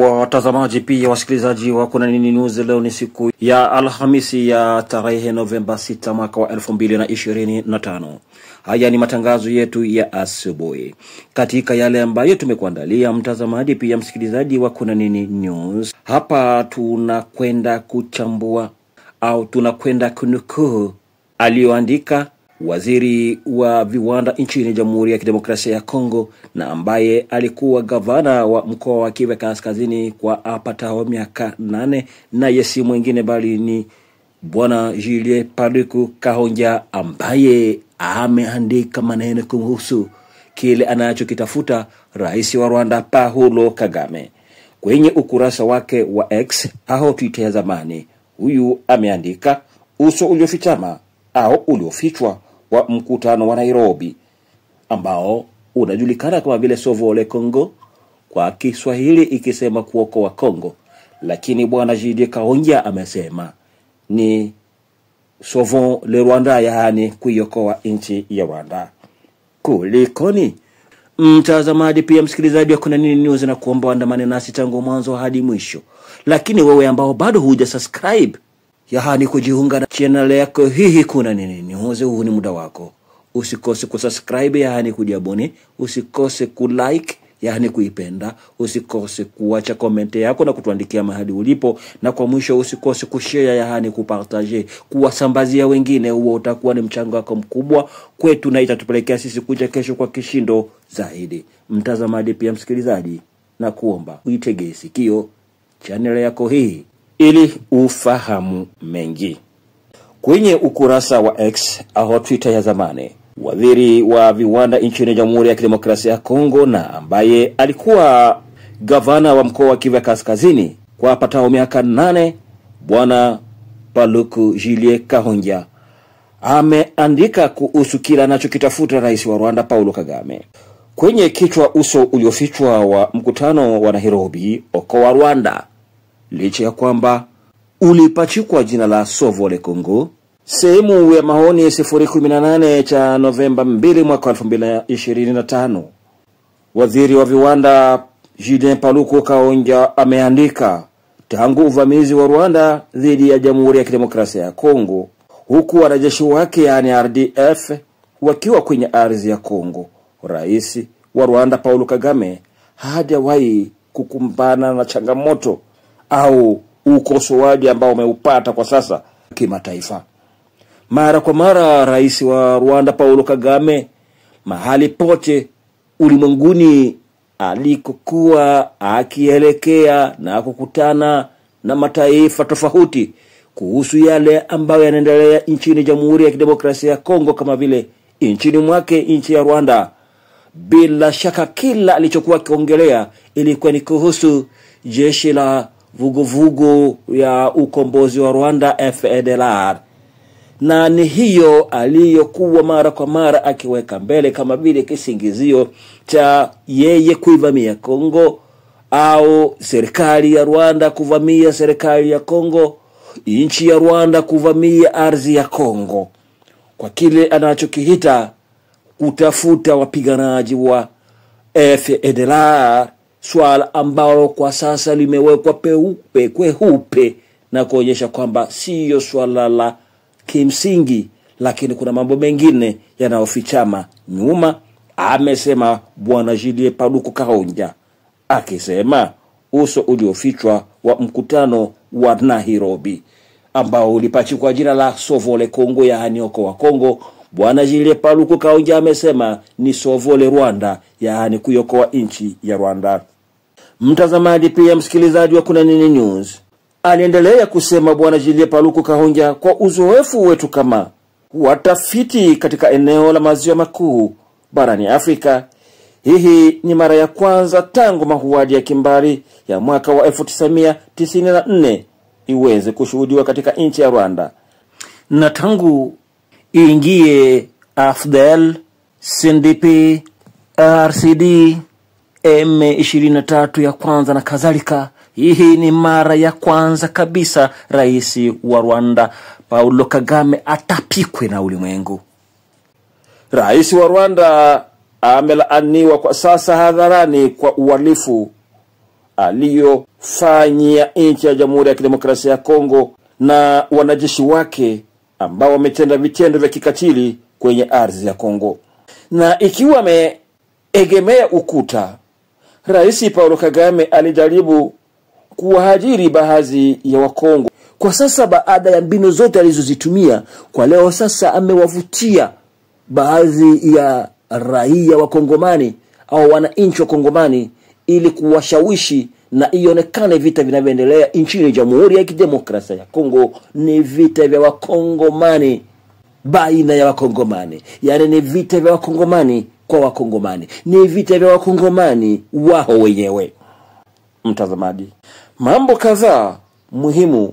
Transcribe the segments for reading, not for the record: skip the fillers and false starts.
Watazamaji pia wasikilizaji wa Kuna Nini News, leo ni siku ya Alhamisi ya tarehe Novemba 6 mwaka wa 2025. Haya ni matangazo yetu ya asubuhi. Katika yale ambayo tumekuandalia mtazamaji pia msikilizaji wa Kuna Nini News, hapa tunakwenda kuchambua au tunakwenda kunukuu aliyoandika waziri wa viwanda nchini Jamhuri ya Kidemokrasia ya Kongo na ambaye alikuwa gavana wa mkoa wa Kivu Kaskazini kwa apatao miaka 8, na yesi mwingine bali ni Bwana Julien Paluku Kahongya, ambaye ameandika maneno kuhusu kile anachokitafuta rais wa Rwanda Paul Kagame. Kwenye ukurasa wake wa X au Twitter ya zamani, huyu ameandika uso uliofichama au uliofichwa wa mkutano wa Nairobi ambao unajulikana kama vile Sauver le Congo, kwa Kiswahili ikisema kuokoa Kongo, lakini Bwana Julien Kahongya amesema ni Sauver le Rwanda, yaani kuiokoa nchi ya Rwanda. Kulikoni? Mtazamaji pia msikilizaji wa Kuna Nini News, na kuomba andamane nasi tangu mwanzo hadi mwisho. Lakini wewe ambao bado hujasubscribe, yaani kujiunga na channel yako hii Kuna Nini News, huu ni muda wako. Usikose kusubscribe, yaani kujiabone, usikose kulike, yaani kuipenda, usikose kuacha comment yako na kutuandikia mahali ulipo, na kwa mwisho usikose kushare, yaani kupartage, kuwasambazia wengine. Huo utakuwa ni mchango wako mkubwa kwetu na itatupelekea sisi kuja kesho kwa kishindo zaidi. Mtazamaji pia msikilizaji, na kuomba uitegee sikio channel yako hii ili ufahamu mengi. Kwenye ukurasa wa X au Twitter ya zamani, waziri wa viwanda nchini Jamhuri ya Kidemokrasia ya Kongo na ambaye alikuwa gavana wa mkoa wa Kivu Kaskazini kwa apatao miaka 8, Bwana Paluku Julien Kahongya ameandika kuhusu kila anachokitafuta rais wa Rwanda Paul Kagame. Kwenye kichwa uso uliofichwa wa mkutano wa Nairobi, okoa Rwanda, licha ya kwamba ulipachikwa jina la Sauver le Congo, sehemu ya maoni 018 cha Novemba 2 mwaka 2025, waziri wa viwanda Julien Paluku Kahongya ameandika tangu uvamizi wa Rwanda dhidi ya Jamhuri ya Kidemokrasia ya Kongo, huku wanajeshi wake yaani RDF wakiwa kwenye ardhi ya Kongo, rais wa Rwanda Paul Kagame hajawahi kukumbana na changamoto au ukosoaji ambao umeupata kwa sasa kimataifa. Mara kwa mara rais wa Rwanda Paul Kagame mahali pote ulimwenguni alikokuwa akielekea na kukutana na mataifa tofauti kuhusu yale ambayo yanaendelea nchini Jamhuri ya Kidemokrasia ya Kongo, kama vile nchini mwake nchi ya Rwanda, bila shaka kila alichokuwa kiongelea ilikuwa ni kuhusu jeshi la vuguvugu ya ukombozi wa Rwanda FDLR, na ni hiyo aliyokuwa mara kwa mara akiweka mbele kama vile kisingizio cha yeye kuivamia Kongo au serikali ya Rwanda kuvamia serikali ya Kongo, nchi ya Rwanda kuvamia ardhi ya Kongo, kwa kile anachokiita kutafuta wapiganaji wa FDLR, swala ambalo kwa sasa limewekwa kweupe na kuonyesha kwamba sio swala la kimsingi, lakini kuna mambo mengine yanayofichama nyuma, amesema Bwana Julien Paluku Kahongya, akisema uso uliofichwa wa mkutano wa Nairobi ambao ulipachikwa jina la Sauver le Congo, yaani okoa Kongo. Bwana Julien Paluku Kahongya amesema ni Sauver le Rwanda, yaani kuiokoa nchi ya Rwanda. Mtazamaji pia msikilizaji wa Kuna Nini News, aliendelea kusema Bwana Julien Paluku Kahongya, kwa uzoefu wetu kama watafiti katika eneo la maziwa makuu barani Afrika, hii ni mara ya kwanza tangu mauaji ya kimbari ya mwaka wa 1994 iweze kushuhudiwa katika nchi ya Rwanda, na tangu ingie AFDL, CNDP, RCD, M23 ya kwanza na kadhalika. Hii ni mara ya kwanza kabisa rais wa Rwanda Paul Kagame atapikwe na ulimwengu. Rais wa Rwanda amelaaniwa kwa sasa hadharani kwa uhalifu aliyofanyia nchi ya Jamhuri ya Kidemokrasia ya Kongo na wanajeshi wake ambao wametenda vitendo vya kikatili kwenye ardhi ya Kongo. Na ikiwa ameegemea ukuta, Rais Paulo Kagame alijaribu kuwahajiri baadhi ya Wakongo. Kwa sasa, baada ya mbinu zote alizozitumia, kwa leo sasa amewavutia baadhi ya raia wa Kongomani au wananchi wa Kongomani ili kuwashawishi na ionekane vita vinavyoendelea nchini Jamhuri ya Kidemokrasia ya Kongo ni vita vya Wakongomani baina ya Wakongomani. Yaani ni vita vya Wakongomani kwa Wakongomani. Ni vita vya Wakongomani wao wenyewe. Mtazamaji, mambo kadhaa muhimu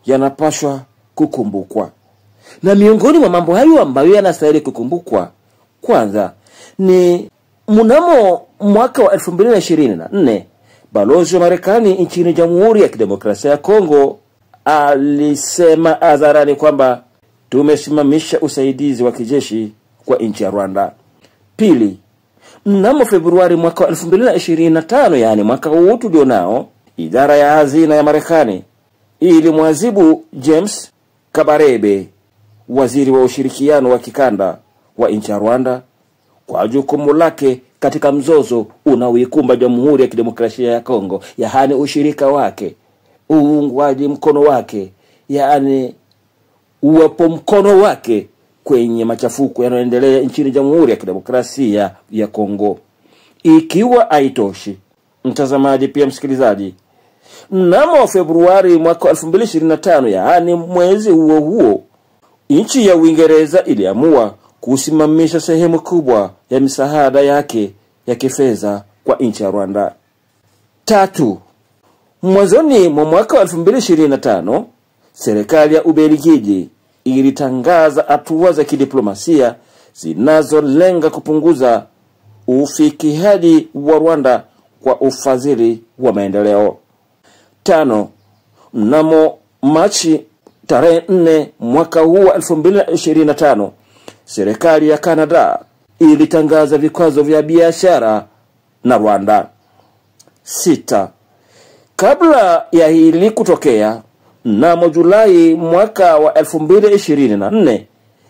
yanapaswa kukumbukwa. Na miongoni mwa mambo hayo ambayo yanastahili kukumbukwa, kwanza ni mnamo mwaka wa 2024 balozi wa Marekani nchini Jamhuri ya Kidemokrasia ya Kongo alisema hadharani kwamba tumesimamisha usaidizi wa kijeshi kwa nchi ya Rwanda. Pili, mnamo Februari mwaka wa 2025, yani mwaka huu tulionao, idara ya hazina ya Marekani ilimwadhibu James Kabarebe, waziri wa ushirikiano wa kikanda wa nchi ya Rwanda, kwa jukumu lake katika mzozo unaoikumba Jamhuri ya Kidemokrasia ya Kongo, yaani ushirika wake, uungwaji mkono wake, yaani uwepo mkono wake kwenye machafuko yanayoendelea nchini Jamhuri ya Kidemokrasia ya Kongo. Ikiwa haitoshi, mtazamaji pia msikilizaji, mnamo Februari mwaka 2025, yaani mwezi huo huo, nchi ya Uingereza iliamua kusimamisha sehemu kubwa ya misaada yake ya kifedha kwa nchi ya Rwanda. Tatu, mwanzoni mwa mwaka wa 2025, serikali ya Ubelgiji ilitangaza hatua za kidiplomasia zinazolenga kupunguza ufikiaji wa Rwanda kwa ufadhili wa maendeleo. Tano, mnamo Machi tarehe 4 mwaka huu wa 2025, serikali ya Canada ilitangaza vikwazo vya biashara na Rwanda. Sita, kabla ya hili kutokea, mnamo Julai mwaka wa 2024,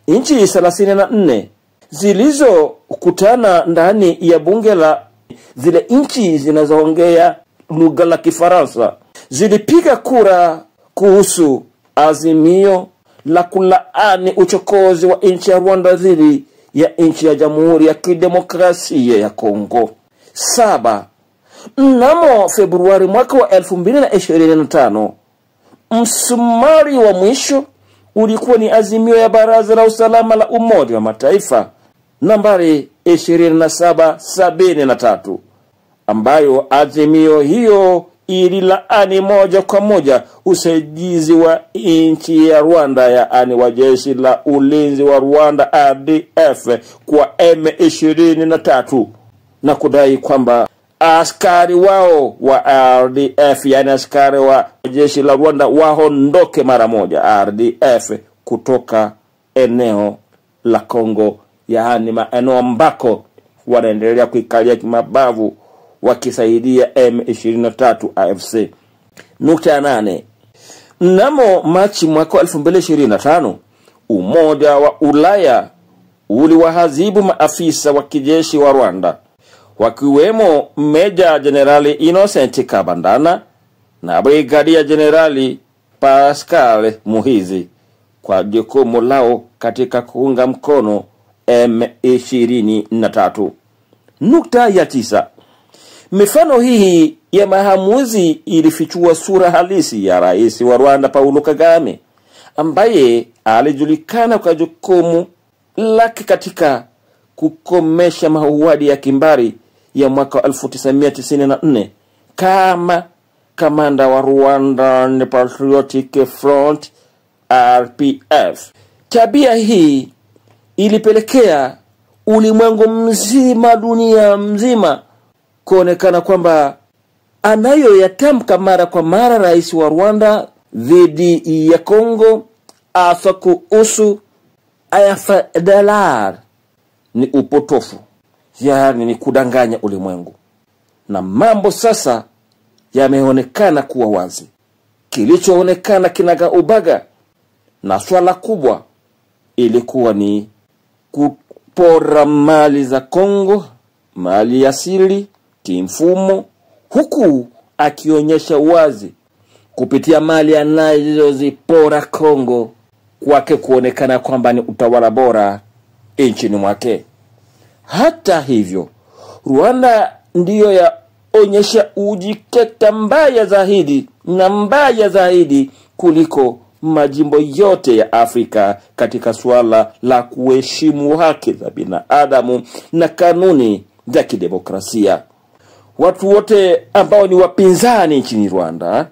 nchi 34 zilizokutana ndani ya bunge la zile nchi zinazoongea lugha la Kifaransa zilipiga kura kuhusu azimio la kulaani uchokozi wa nchi ya Rwanda dhidi ya nchi ya Jamhuri ya Kidemokrasia ya Kongo. Saba, mnamo Februari mwaka wa 2025, msumari wa mwisho ulikuwa ni azimio ya Baraza la Usalama la Umoja wa Mataifa nambari 2773, ambayo azimio hiyo ililaani moja kwa moja usaidizi wa nchi ya Rwanda, yaani wa jeshi la ulinzi wa Rwanda RDF kwa M23, na kudai kwamba askari wao wa RDF, yaani askari wa jeshi la Rwanda, waondoke mara moja RDF kutoka eneo la Kongo, yaani maeneo ambako wanaendelea kuikalia kimabavu wakisaidia M23 AFC. Nukta 8, mnamo Machi mwaka 2025, Umoja wa Ulaya uliwaadhibu maafisa wa kijeshi wa Rwanda, wakiwemo Meja Generali Innocent Kabandana na Brigadia Generali Pascal Muhizi, kwa jukumu lao katika kuunga mkono M23. Nukta ya 9, mifano hii ya maamuzi ilifichua sura halisi ya Rais wa Rwanda Paulo Kagame, ambaye alijulikana kwa jukumu lake katika kukomesha mauaji ya kimbari ya mwaka 1994 kama kamanda wa Rwandan Patriotic Front RPF. Tabia hii ilipelekea ulimwengu mzima, dunia mzima, kuonekana kwamba anayoyatamka mara kwa mara rais wa Rwanda dhidi ya Kongo, hasa kuhusu AFDLR, ni upotofu, yaani ni kudanganya ulimwengu. Na mambo sasa yameonekana kuwa wazi. Kilichoonekana kinaga ubaga na swala kubwa ilikuwa ni kupora mali za Kongo, mali asili kimfumo, huku akionyesha wazi kupitia mali anazozipora Kongo kwake kuonekana kwamba ni utawala bora nchini mwake. Hata hivyo, Rwanda ndiyo yaonyesha ujiketa mbaya zaidi kuliko majimbo yote ya Afrika katika swala la kuheshimu haki za binadamu na kanuni za kidemokrasia. Watu wote ambao ni wapinzani nchini Rwanda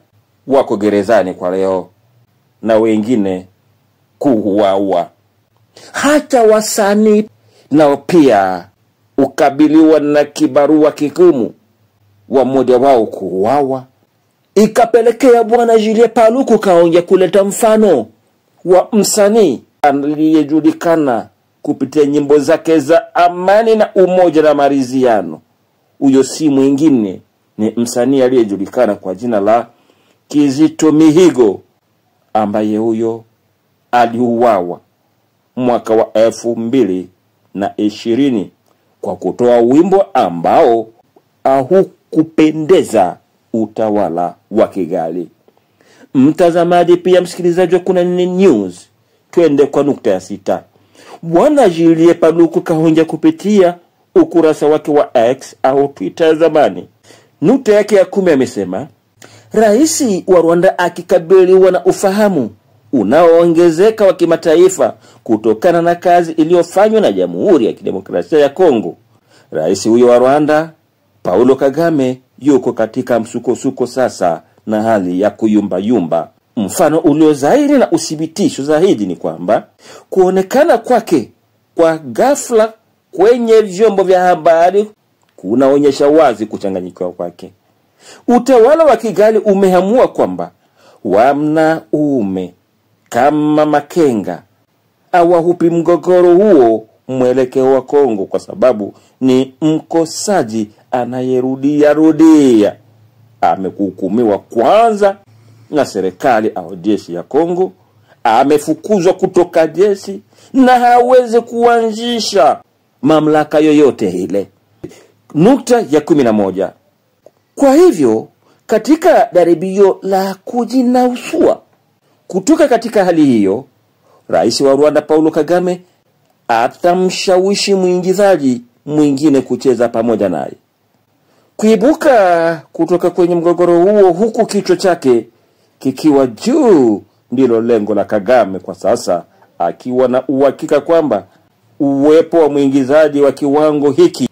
wako gerezani kwa leo na wengine kuuawa. Hata wasanii nao pia ukabiliwa na kibarua kigumu, wamoja wao kuuawa. Ikapelekea bwana Julien Paluku Kahongya kuleta mfano wa msanii aliyejulikana kupitia nyimbo zake za amani na umoja na maridhiano. Huyo si mwingine ni msanii aliyejulikana kwa jina la Kizito Mihigo, ambaye huyo aliuawa mwaka wa 2020 kwa kutoa wimbo ambao haukupendeza utawala wa Kigali. Mtazamaji pia msikilizaji wa Kuna Nini News, twende kwa nukta ya 6. Bwana Julien Paluku Kahongya kupitia ukurasa wake wa X au Twitter zamani, nukta yake ya 10 amesema, Rais wa Rwanda akikabiliwa na ufahamu unaoongezeka wa kimataifa kutokana na kazi iliyofanywa na Jamhuri ya Kidemokrasia ya Kongo. Rais huyo wa Rwanda Paulo Kagame yuko katika msukosuko sasa na hali ya kuyumba. Mfano ulio zaidi na uthibitisho zaidi ni kwamba kuonekana kwake kwa ghafla kwenye vyombo vya habari kunaonyesha wazi kuchanganyikiwa kwake. Utawala wa Kigali umeamua kwamba wanaume kama Makenga hawahupi mgogoro huo mwelekeo wa Kongo, kwa sababu ni mkosaji anayerudia. Amekuhukumiwa kwanza na serikali au jeshi ya Kongo, amefukuzwa kutoka jeshi na hawezi kuanzisha mamlaka yoyote ile. Nukta ya 11. Kwa hivyo katika jaribio la kujinausua kutoka katika hali hiyo, Rais wa Rwanda Paulo Kagame atamshawishi mwingizaji mwingine kucheza pamoja naye. Kuibuka kutoka kwenye mgogoro huo huku kichwa chake kikiwa juu ndilo lengo la Kagame kwa sasa, akiwa na uhakika kwamba uwepo wa mwingizaji wa kiwango hiki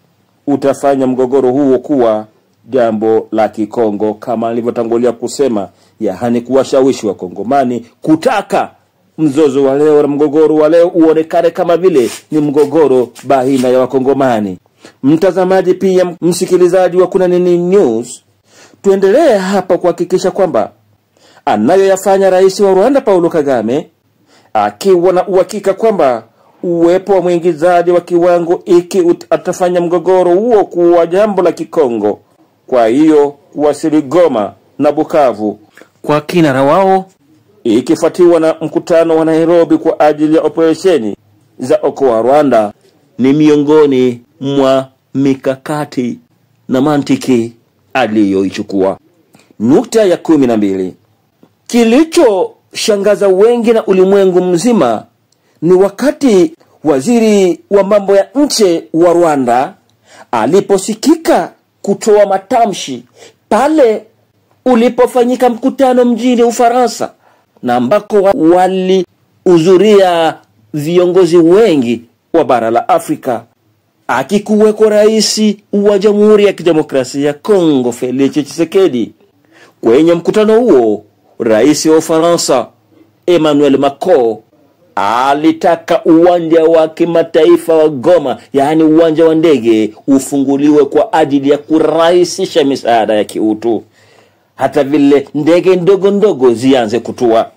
utafanya mgogoro huo kuwa jambo la Kikongo, kama alivyotangulia kusema, yaani kuwashawishi wa Kongomani kutaka mzozo wa leo na mgogoro wa leo uonekane kama vile ni mgogoro baina ya Wakongomani. Mtazamaji pia msikilizaji wa Kuna Nini News, tuendelee hapa kuhakikisha kwamba anayoyafanya Rais wa Rwanda Paulo Kagame, akiwa na uhakika kwamba uwepo wa mwingizaji wa kiwango iki atafanya mgogoro huo kuwa jambo la Kikongo. Kwa hiyo kuwasili Goma na Bukavu kwa kinara wao, ikifuatiwa na mkutano wa Nairobi kwa ajili ya operesheni za Okoa Rwanda, ni miongoni mwa mikakati na mantiki aliyoichukua. Nukta ya 12. Kilicho shangaza wengi na ulimwengu mzima ni wakati waziri wa mambo ya nje wa Rwanda aliposikika kutoa matamshi pale ulipofanyika mkutano mjini Ufaransa, na ambako walihudhuria viongozi wengi wa bara la Afrika, akikuweko rais wa Jamhuri ya Kidemokrasia ya Kongo Felix Tshisekedi. Kwenye mkutano huo, rais wa Ufaransa Emmanuel Macron alitaka uwanja wa kimataifa wa Goma, yaani uwanja wa ndege, ufunguliwe kwa ajili ya kurahisisha misaada ya kiutu, hata vile ndege ndogo ndogo zianze kutua.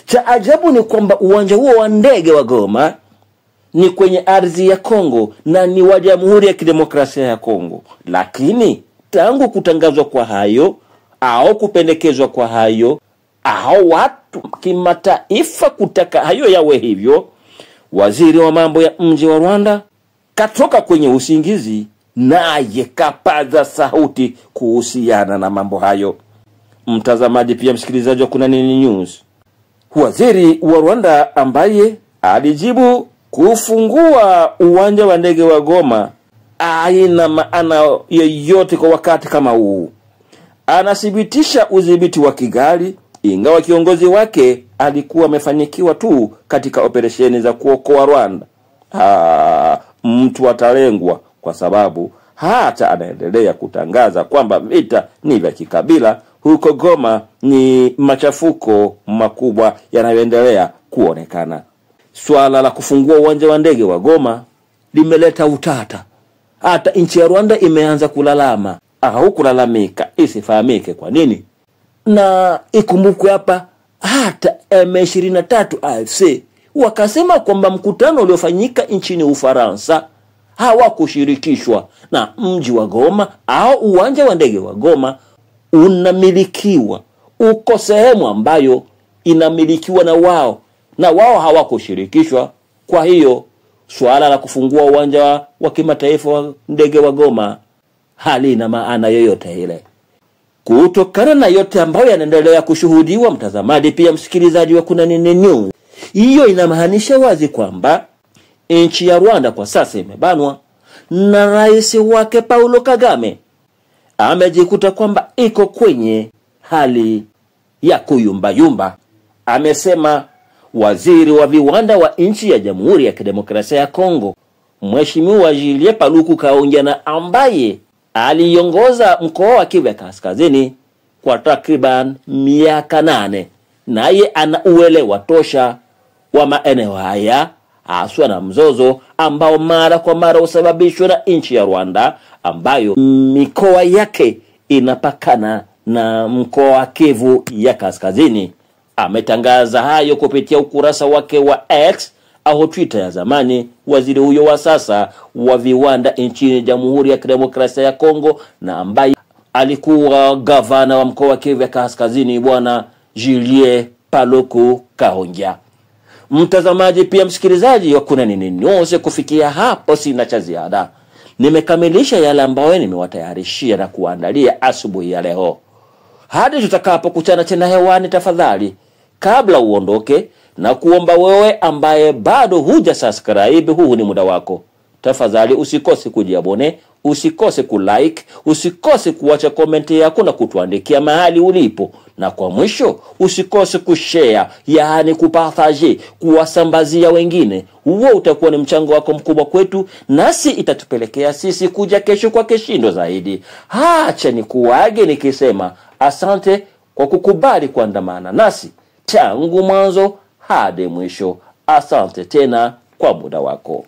Cha ajabu ni kwamba uwanja huo wa ndege wa Goma ni kwenye ardhi ya Kongo na ni wa Jamhuri ya Kidemokrasia ya Kongo. Lakini tangu kutangazwa kwa hayo, au kupendekezwa kwa hayo au watu kimataifa kutaka hayo yawe hivyo, waziri wa mambo ya nje wa Rwanda katoka kwenye usingizi naye kapaza sauti kuhusiana na mambo hayo. Mtazamaji pia msikilizaji wa Kuna Nini News, waziri wa Rwanda ambaye alijibu kufungua uwanja wa ndege wa Goma haina maana yoyote kwa wakati kama huu, anathibitisha udhibiti wa Kigali, ingawa kiongozi wake alikuwa amefanikiwa tu katika operesheni za kuokoa Rwanda. Mtu atalengwa kwa sababu hata anaendelea kutangaza kwamba vita ni vya kikabila huko Goma, ni machafuko makubwa yanayoendelea kuonekana. Swala la kufungua uwanja wa ndege wa Goma limeleta utata. Hata nchi ya Rwanda imeanza kulalama au kulalamika, isifahamike kwa nini. Na ikumbukwe hapa hata M23 AFC wakasema kwamba mkutano uliofanyika nchini Ufaransa hawakushirikishwa, na mji wa Goma au uwanja wa ndege wa Goma unamilikiwa, uko sehemu ambayo inamilikiwa na wao hawakushirikishwa. Kwa hiyo swala la kufungua uwanja wa kimataifa wa ndege wa Goma halina maana yoyote ile. Kutokana na yote ambayo yanaendelea kushuhudiwa, mtazamaji pia msikilizaji wa Kuna Nini News, hiyo inamaanisha wazi kwamba nchi ya Rwanda kwa sasa imebanwa na rais wake Paulo Kagame amejikuta kwamba iko kwenye hali ya kuyumbayumba. Amesema waziri wa viwanda wa nchi ya Jamhuri ya Kidemokrasia ya Kongo, Mheshimiwa Julien Paluku Kahongya, na ambaye aliongoza mkoa wa Kivu Kaskazini kwa takriban miaka 8, naye ana uelewa tosha wa maeneo haya, haswa na mzozo ambao mara kwa mara usababishwa na nchi ya Rwanda ambayo mikoa yake inapakana na mkoa wa Kivu ya Kaskazini. Ametangaza hayo kupitia ukurasa wake wa X au Twitter ya zamani, waziri huyo wa sasa wa viwanda nchini Jamhuri ya Kidemokrasia ya Kongo na ambaye alikuwa gavana wa mkoa wa Kivu ya Kaskazini, bwana Julien Paluku Kahongya. Mtazamaji pia msikilizaji wa Kuna Nini News, kufikia hapo sina cha ziada. Nimekamilisha yale ambayo nimewatayarishia na kuandalia asubuhi ya leo. Hadi tutakapokutana tena hewani, tafadhali kabla uondoke na kuomba wewe ambaye bado huja subscribe, huu ni muda wako. Tafadhali usikose kujiabone, usikose kulike, usikose kuacha comment yako na kutuandikia mahali ulipo. Na kwa mwisho usikose kushare, yaani kupartage, kuwasambazia wengine. Huo utakuwa ni mchango wako mkubwa kwetu, nasi itatupelekea sisi kuja kesho kwa kishindo zaidi. Acha nikuage nikisema asante kwa kukubali kuandamana nasi tangu mwanzo hadi mwisho. Asante tena kwa muda wako.